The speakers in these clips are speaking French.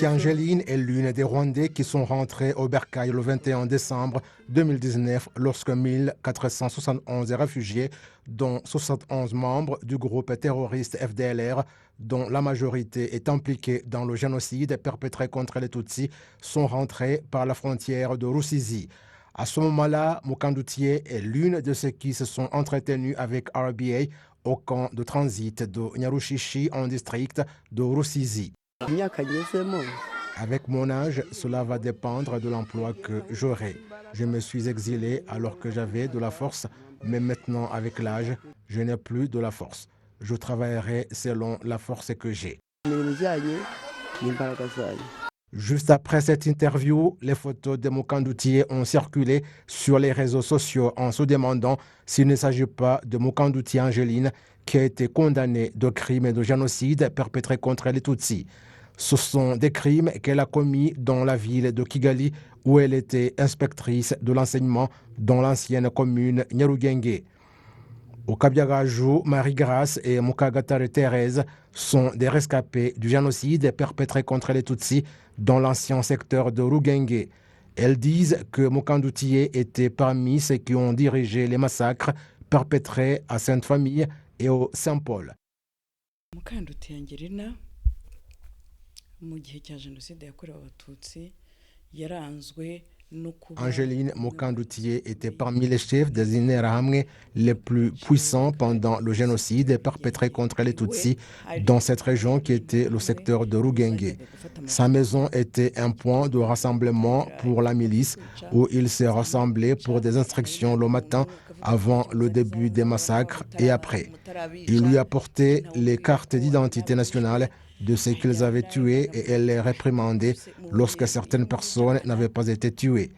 Angeline est l'une des Rwandais qui sont rentrés au Bercail le 21 décembre 2019 lorsque 1471 réfugiés, dont 71 membres du groupe terroriste FDLR, dont la majorité est impliquée dans le génocide perpétré contre les Tutsis, sont rentrés par la frontière de Rusizi. À ce moment-là, Mukandoutié est l'une de ceux qui se sont entretenus avec RBA au camp de transit de Nyarushishi en district de Rusizi. Avec mon âge, cela va dépendre de l'emploi que j'aurai. Je me suis exilé alors que j'avais de la force, mais maintenant avec l'âge, je n'ai plus de la force. Je travaillerai selon la force que j'ai. Juste après cette interview, les photos de Mukandoutié ont circulé sur les réseaux sociaux en se demandant s'il ne s'agit pas de Mukandoutié Angeline qui a été condamnée de crimes et de génocide perpétrés contre les Tutsis. Ce sont des crimes qu'elle a commis dans la ville de Kigali où elle était inspectrice de l'enseignement dans l'ancienne commune Nyarugenge. Au Kabyagaju, Marie-Grâce et Mukagatare Thérèse sont des rescapés du génocide perpétré contre les Tutsis dans l'ancien secteur de Rugenge. Elles disent que Mukandoutié était parmi ceux qui ont dirigé les massacres perpétrés à Sainte-Famille et au Saint-Paul. Angeline Mukandoutié était parmi les chefs des Interahamwe les plus puissants pendant le génocide perpétré contre les Tutsis dans cette région qui était le secteur de Rugenge. Sa maison était un point de rassemblement pour la milice où ils se rassemblaient pour des instructions le matin avant le début des massacres et après. Il lui apportait les cartes d'identité nationale de ceux qu'ils avaient tués et elle les réprimandait lorsque certaines personnes n'avaient pas été tuées.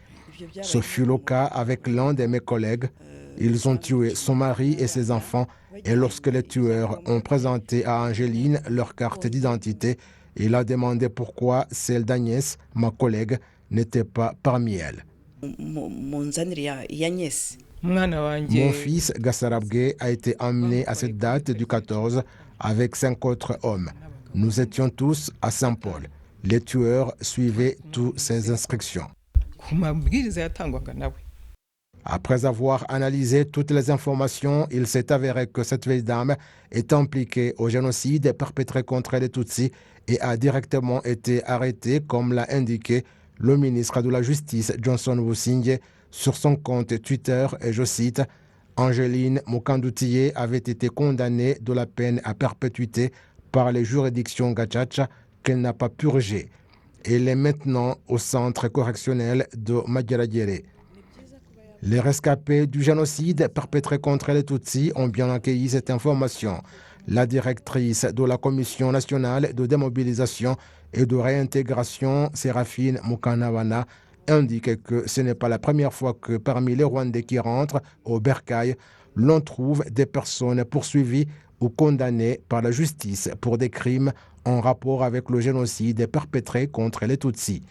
Ce fut le cas avec l'un de mes collègues. Ils ont tué son mari et ses enfants et lorsque les tueurs ont présenté à Angeline leur carte d'identité, il a demandé pourquoi celle d'Agnès, ma collègue, n'était pas parmi elles. Mon fils, Gassarabge, a été emmené à cette date du 14 avec 5 autres hommes. Nous étions tous à Saint-Paul. Les tueurs suivaient toutes ces instructions. Après avoir analysé toutes les informations, il s'est avéré que cette vieille dame est impliquée au génocide perpétré contre les Tutsis et a directement été arrêtée, comme l'a indiqué le ministre de la Justice, Johnson Busingye, sur son compte Twitter, et je cite, « Angeline Mukandoutié avait été condamnée de la peine à perpétuité par les juridictions Gachacha qu'elle n'a pas purgée. Elle est maintenant au centre correctionnel de Mageragere. » Les rescapés du génocide perpétré contre les Tutsis ont bien accueilli cette information. La directrice de la Commission nationale de démobilisation et de réintégration, Séraphine Mukanabana, indique que ce n'est pas la première fois que parmi les Rwandais qui rentrent au Bercail, l'on trouve des personnes poursuivies ou condamnées par la justice pour des crimes en rapport avec le génocide perpétré contre les Tutsis.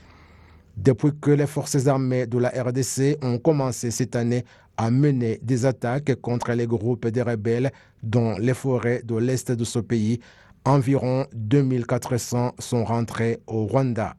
Depuis que les forces armées de la RDC ont commencé cette année à mener des attaques contre les groupes de rebelles dans les forêts de l'est de ce pays, environ 2400 sont rentrés au Rwanda.